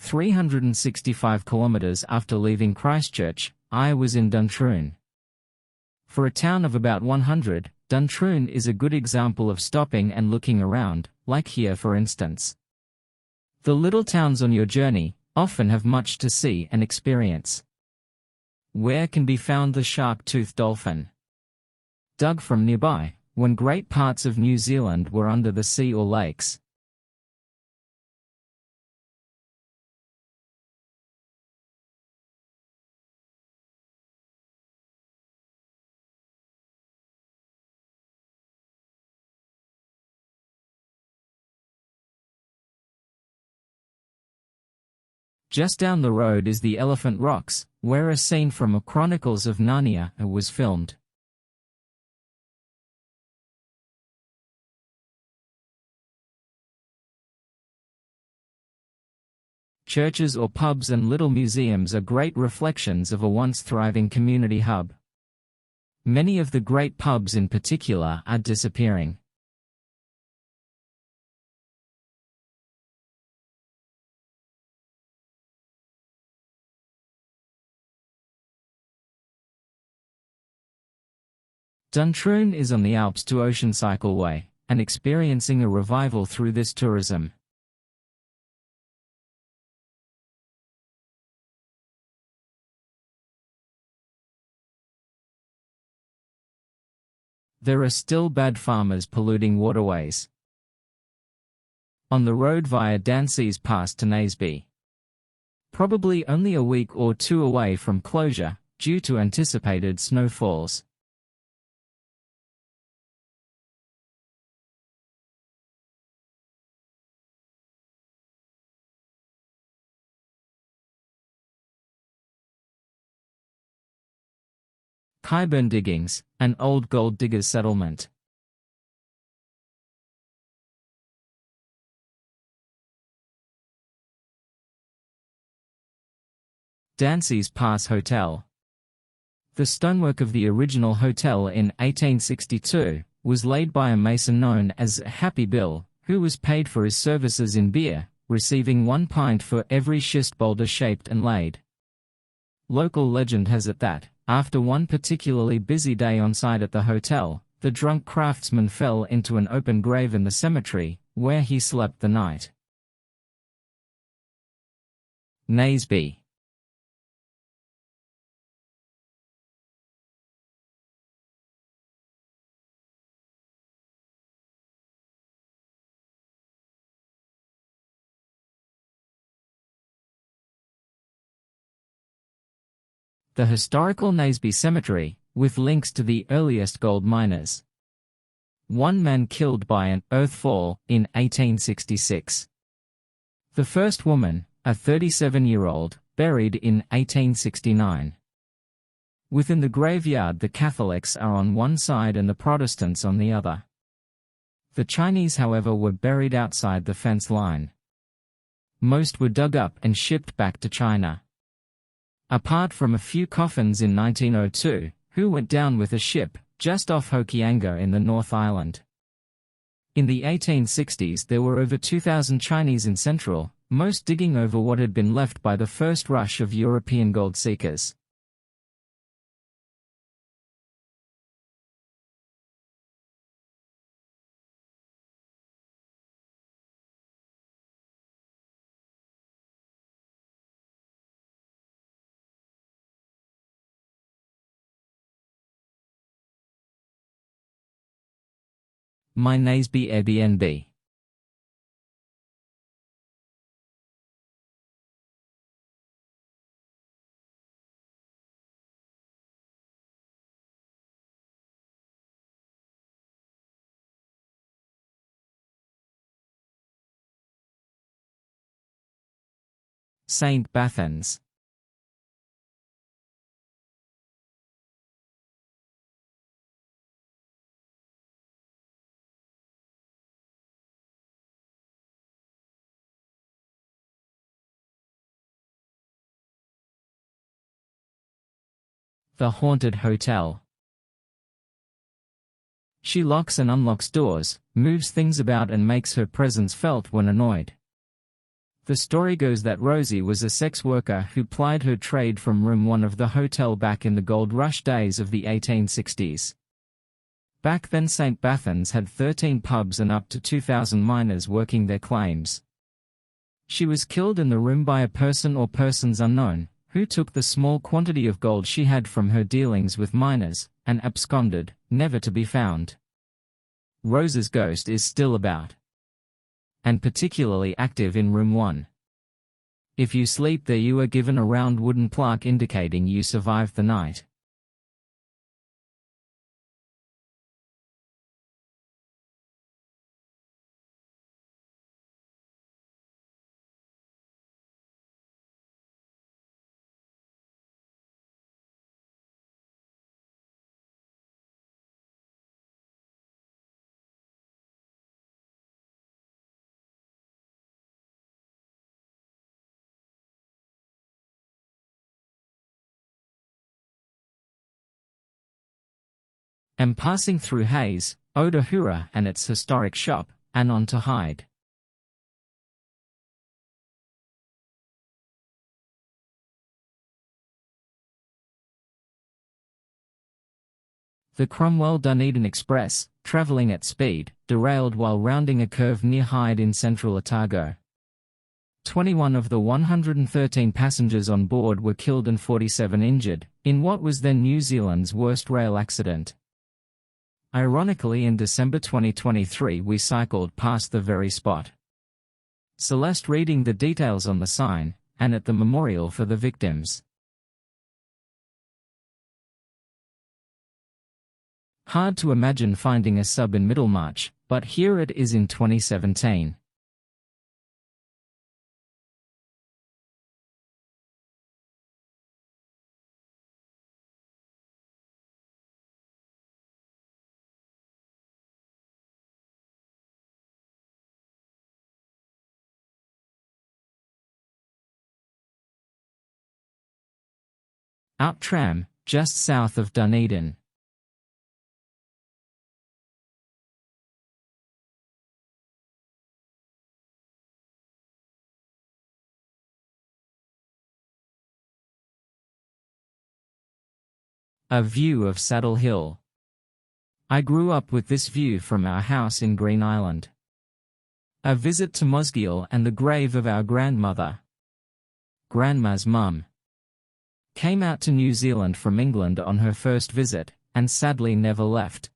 365 kilometers after leaving Christchurch, I was in Duntroon. For a town of about 100, Duntroon is a good example of stopping and looking around, like here for instance. The little towns on your journey often have much to see and experience. Where can be found the shark-toothed dolphin? Dug from nearby, when great parts of New Zealand were under the sea or lakes. Just down the road is the Elephant Rocks, where a scene from a Chronicles of Narnia was filmed. Churches or pubs and little museums are great reflections of a once thriving community hub. Many of the great pubs in particular are disappearing. Duntroon is on the Alps to Ocean Cycleway, and experiencing a revival through this tourism. There are still bad farmers polluting waterways. On the road via Dansea's Pass to Naseby. Probably only a week or two away from closure, due to anticipated snowfalls. Kyburn Diggings, an old gold diggers settlement. Dansea's Pass Hotel. The stonework of the original hotel in 1862 was laid by a mason known as Happy Bill, who was paid for his services in beer, receiving 1 pint for every schist boulder shaped and laid. Local legend has it that, after one particularly busy day on site at the hotel, the drunk craftsman fell into an open grave in the cemetery, where he slept the night. Naseby. The historical Naseby Cemetery, with links to the earliest gold miners. One man killed by an earthfall in 1866. The first woman, a 37-year-old, buried in 1869. Within the graveyard the Catholics are on one side and the Protestants on the other. The Chinese, however, were buried outside the fence line. Most were dug up and shipped back to China. Apart from a few coffins in 1902, who went down with a ship, just off Hokianga in the North Island. In the 1860s there were over 2,000 Chinese in Central, most digging over what had been left by the first rush of European gold seekers. My Naseby Airbnb. St. Bathans. The Haunted Hotel. She locks and unlocks doors, moves things about and makes her presence felt when annoyed. The story goes that Rosie was a sex worker who plied her trade from room 1 of the hotel back in the gold rush days of the 1860s. Back then St. Bathans had 13 pubs and up to 2,000 miners working their claims. She was killed in the room by a person or persons unknown, who took the small quantity of gold she had from her dealings with miners, and absconded, never to be found. Rose's ghost is still about, and particularly active in room 1. If you sleep there, you are given a round wooden plaque indicating you survived the night. And passing through Hayes, Odohura and its historic shop, and on to Hyde. The Cromwell-Dunedin Express, travelling at speed, derailed while rounding a curve near Hyde in central Otago. 21 of the 113 passengers on board were killed and 47 injured, in what was then New Zealand's worst rail accident. Ironically, in December 2023 we cycled past the very spot. Celeste reading the details on the sign, and at the memorial for the victims. Hard to imagine finding a sub in Middlemarch, but here it is in 2017. Out tram, just south of Dunedin. A view of Saddle Hill. I grew up with this view from our house in Green Island. A visit to Mosgiel and the grave of our grandmother, Grandma's mum, came out to New Zealand from England on her first visit, and sadly never left.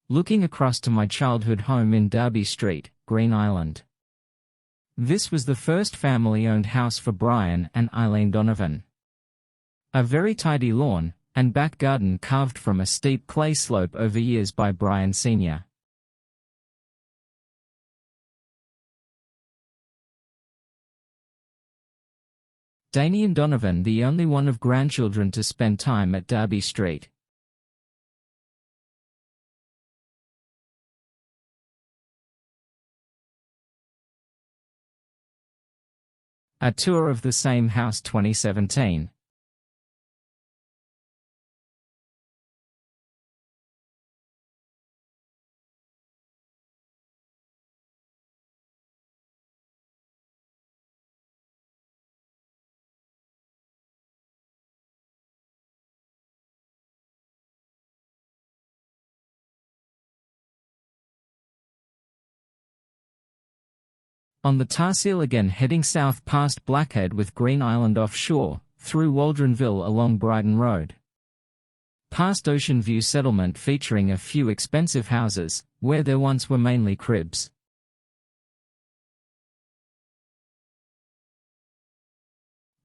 Looking across to my childhood home in Derby Street, Green Island. This was the first family-owned house for Brian and Eileen Donovan. A very tidy lawn, and back garden carved from a steep clay slope over years by Brian Sr. Damien Donovan, the only one of grandchildren to spend time at Derby Street. A tour of the same house 2017. On the Tarsiel again, heading south past Blackhead with Green Island offshore, through Waldronville along Brighton Road. Past Ocean View settlement featuring a few expensive houses, where there once were mainly cribs.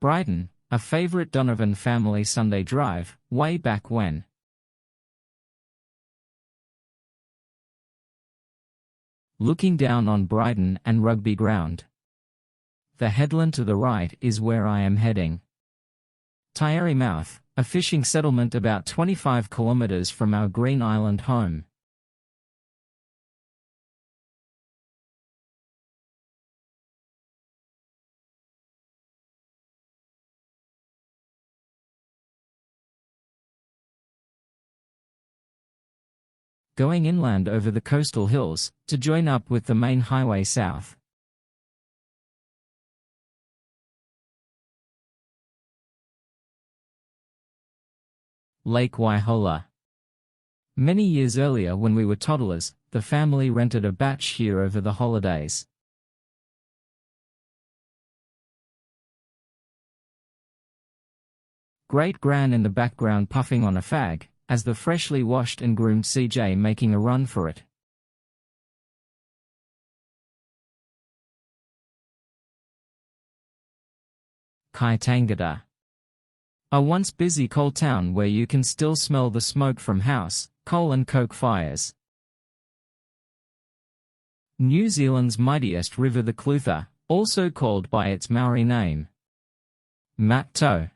Brighton, a favourite Donovan family Sunday drive, way back when. Looking down on Brighton and Rugby Ground. The headland to the right is where I am heading. Taieri Mouth, a fishing settlement about 25 kilometres from our Green Island home. Going inland over the coastal hills, to join up with the main highway south. Lake Waihola. Many years earlier, when we were toddlers, the family rented a bach here over the holidays. Great Gran in the background puffing on a fag, as the freshly washed and groomed CJ making a run for it. Kaitangata. A once busy coal town where you can still smell the smoke from house, coal and coke fires. New Zealand's mightiest river, the Clutha, also called by its Maori name, Matto.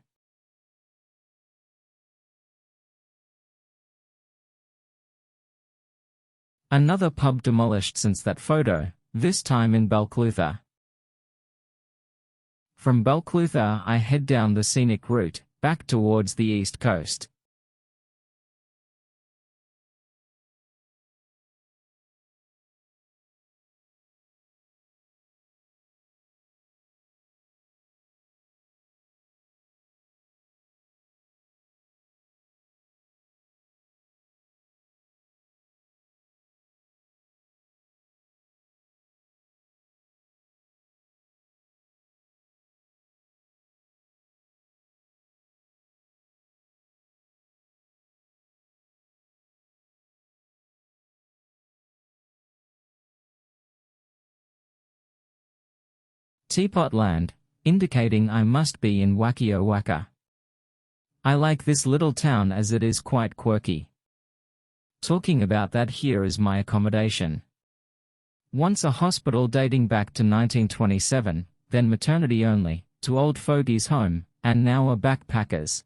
Another pub demolished since that photo, this time in Belclutha. From Belclutha I head down the scenic route, back towards the east coast. Teapot Land, indicating I must be in Wakio Waka. I like this little town as it is quite quirky. Talking about that, here is my accommodation. Once a hospital dating back to 1927, then maternity only, to old fogies home, and now a backpackers.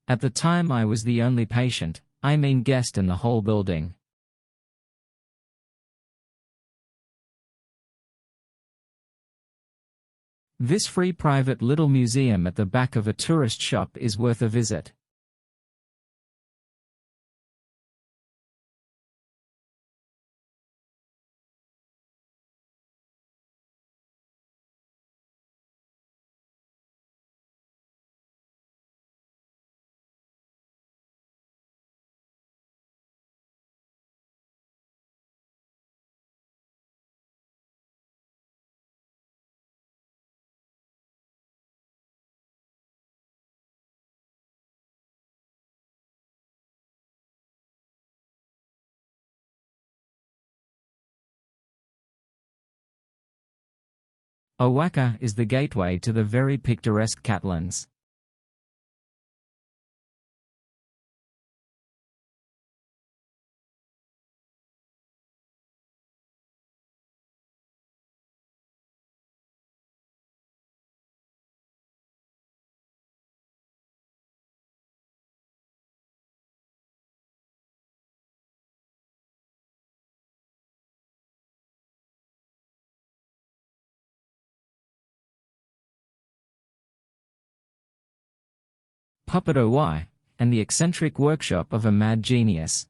At the time I was the only patient, I mean guest in the whole building. This free private little museum at the back of a tourist shop is worth a visit. Owaka is the gateway to the very picturesque Catlins. Puppet Owai, and the eccentric workshop of a mad genius.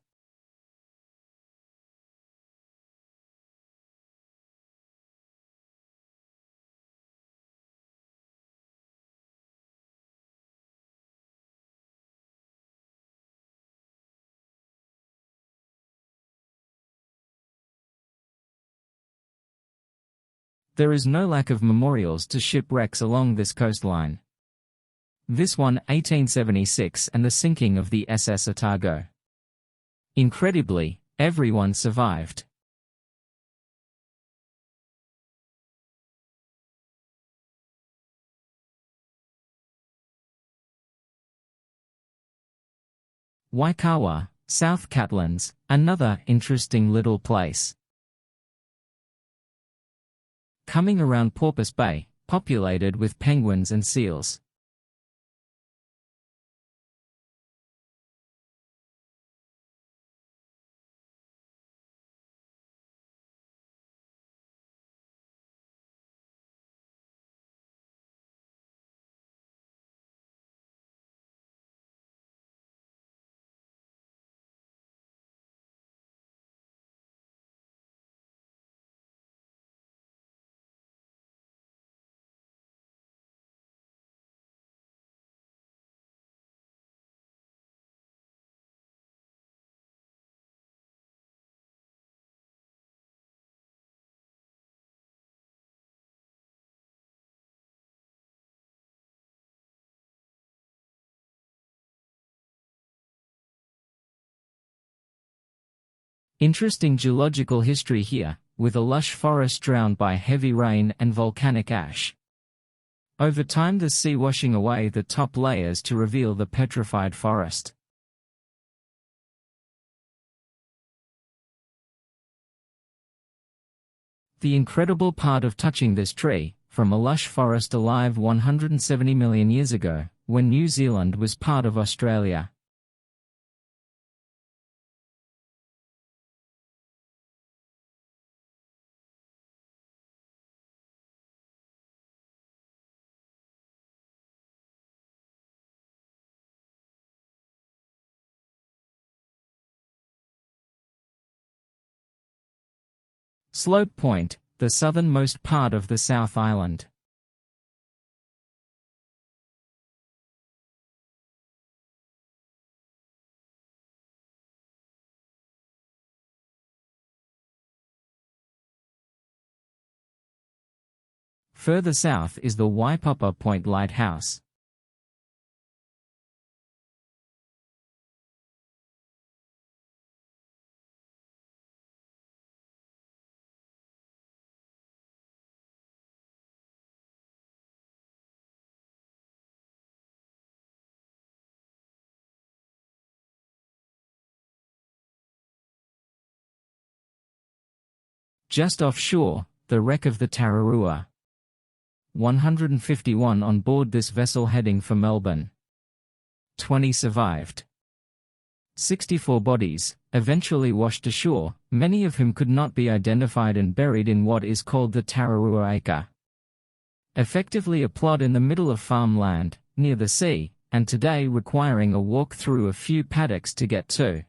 There is no lack of memorials to shipwrecks along this coastline. This one 1876 and the sinking of the SS Otago. Incredibly, everyone survived. Waikawa, South Catlins, another interesting little place. Coming around Porpoise Bay, populated with penguins and seals. Interesting geological history here, with a lush forest drowned by heavy rain and volcanic ash. Over time the sea washing away the top layers to reveal the petrified forest. The incredible part of touching this tree, from a lush forest alive 170 million years ago, when New Zealand was part of Australia. Slope Point, the southernmost part of the South Island. Further south is the Waipapa Point Lighthouse. Just offshore, the wreck of the Tararua. 151 on board this vessel heading for Melbourne. 20 survived. 64 bodies, eventually washed ashore, many of whom could not be identified and buried in what is called the Tararua Acre. Effectively a plot in the middle of farmland, near the sea, and today requiring a walk through a few paddocks to get to.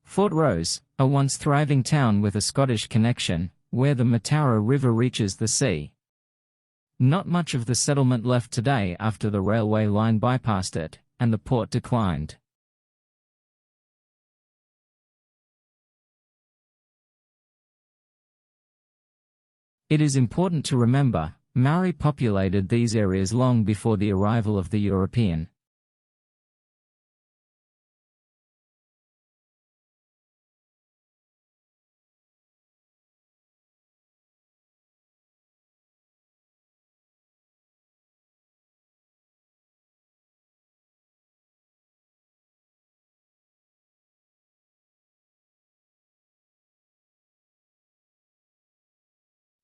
Fort Rose, a once thriving town with a Scottish connection, where the Mataura River reaches the sea. Not much of the settlement left today after the railway line bypassed it, and the port declined. It is important to remember, Maori populated these areas long before the arrival of the European.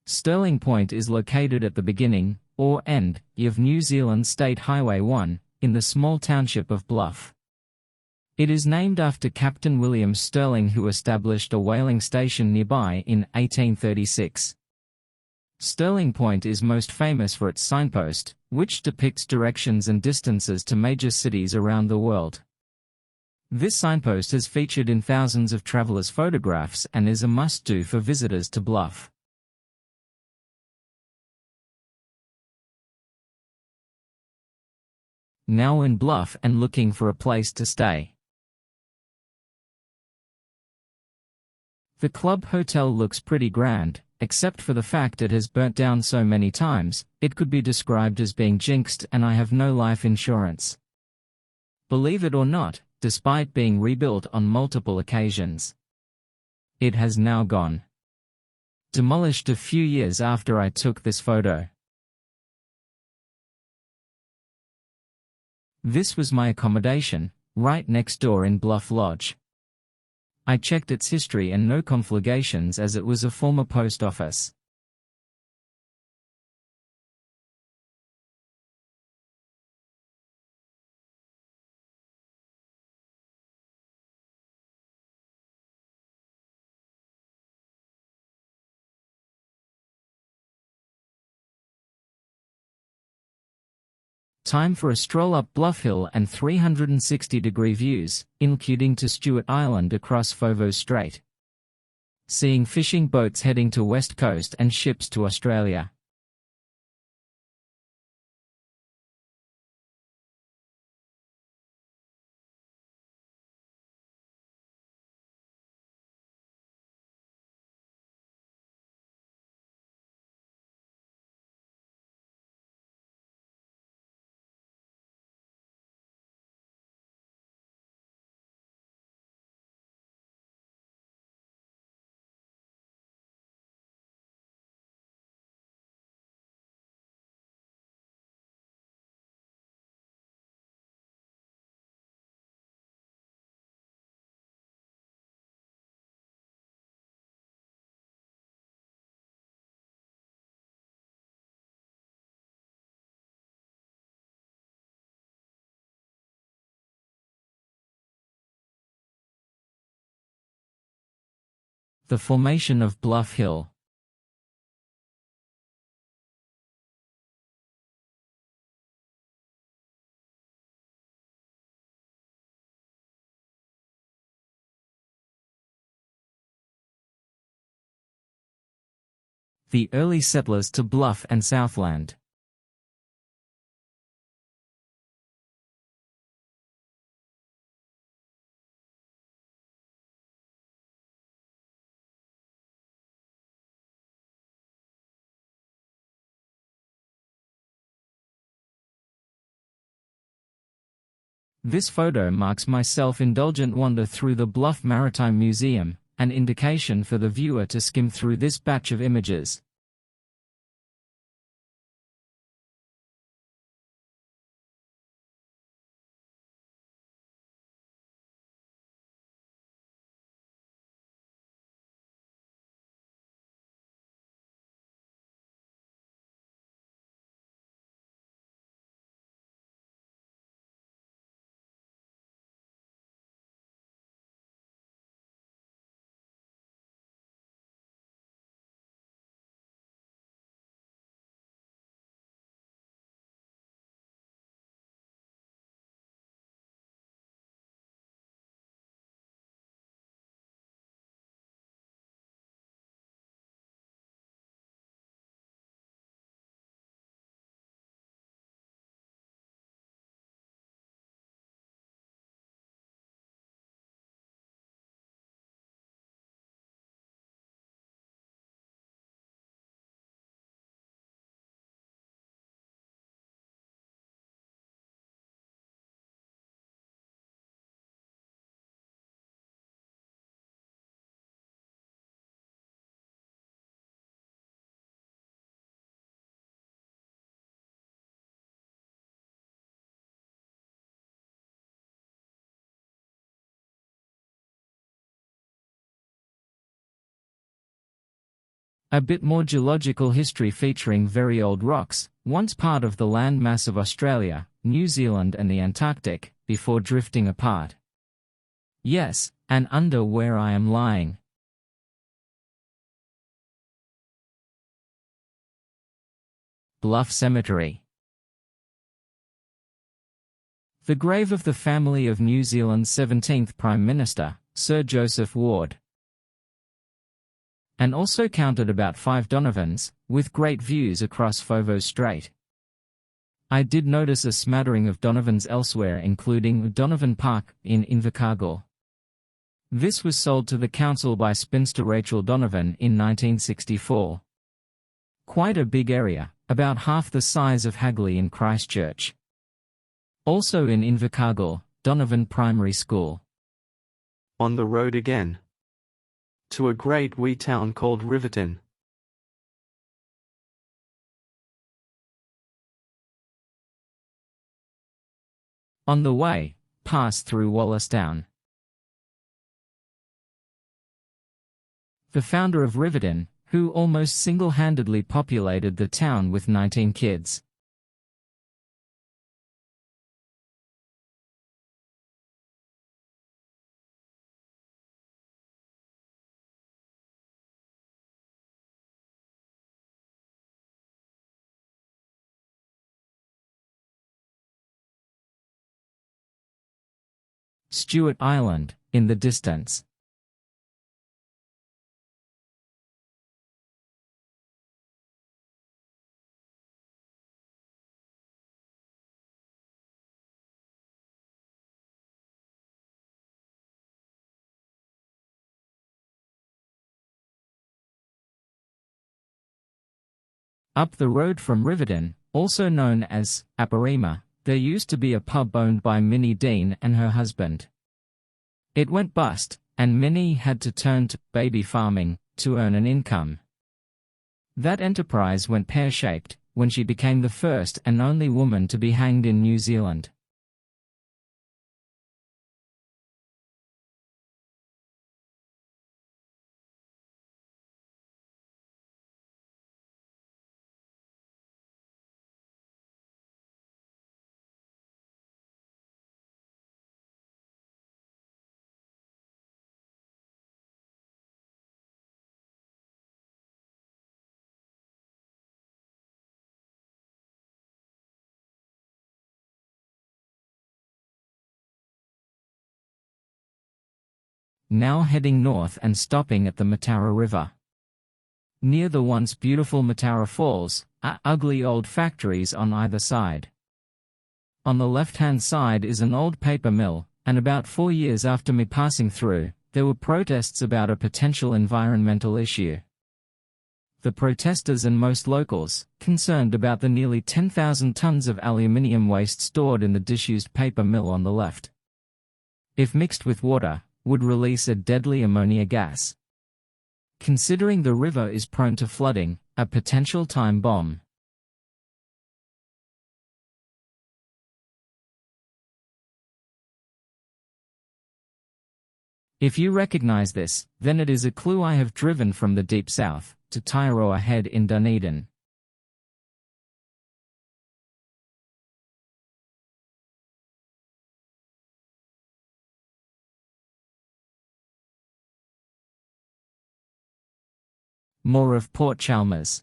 Stirling Point is located at the beginning, or end, of New Zealand State Highway 1, in the small township of Bluff. It is named after Captain William Stirling, who established a whaling station nearby in 1836. Stirling Point is most famous for its signpost, which depicts directions and distances to major cities around the world. This signpost has featured in thousands of travelers' photographs and is a must-do for visitors to Bluff. Now in Bluff and looking for a place to stay. The club hotel looks pretty grand, except for the fact it has burnt down so many times, it could be described as being jinxed, and I have no life insurance. Believe it or not, despite being rebuilt on multiple occasions, it has now gone. Demolished a few years after I took this photo. This was my accommodation, right next door in Bluff Lodge. I checked its history and no conflagrations, as it was a former post office. Time for a stroll up Bluff Hill and 360-degree views, including to Stewart Island across Foveaux Strait. Seeing fishing boats heading to West Coast and ships to Australia. The formation of Bluff Hill. The early settlers to Bluff and Southland. This photo marks my self-indulgent wander through the Bluff Maritime Museum, an indication for the viewer to skim through this batch of images. A bit more geological history featuring very old rocks, once part of the landmass of Australia, New Zealand and the Antarctic, before drifting apart. Yes, and under where I am lying. Bluff Cemetery. The grave of the family of New Zealand's 17th Prime Minister, Sir Joseph Ward. And also counted about 5 Donovans, with great views across Foveaux Strait. I did notice a smattering of Donovans elsewhere, including Donovan Park in Invercargill. This was sold to the council by spinster Rachel Donovan in 1964. Quite a big area, about half the size of Hagley in Christchurch. Also in Invercargill, Donovan Primary School. On the road again. To a great wee town called Riverton. On the way, pass through Wallerstown. The founder of Riverton, who almost single-handedly populated the town with 19 kids. Stewart Island, in the distance. Up the road from Riverton, also known as Aparima, there used to be a pub owned by Minnie Dean and her husband. It went bust, and Minnie had to turn to baby farming to earn an income. That enterprise went pear-shaped when she became the first and only woman to be hanged in New Zealand. now heading north and stopping at the Matara River. Near the once beautiful Matara Falls are ugly old factories on either side. On the left-hand side is an old paper mill, and about 4 years after me passing through, there were protests about a potential environmental issue. The protesters and most locals, concerned about the nearly 10,000 tons of aluminium waste stored in the disused paper mill on the left, if mixed with water, would release a deadly ammonia gas. Considering the river is prone to flooding, a potential time bomb. If you recognize this, then it is a clue I have driven from the deep south to Taiaroa Head in Dunedin. More of Port Chalmers.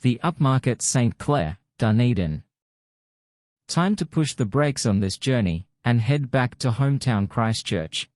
The upmarket St. Clair, Dunedin. Time to push the brakes on this journey and head back to hometown Christchurch.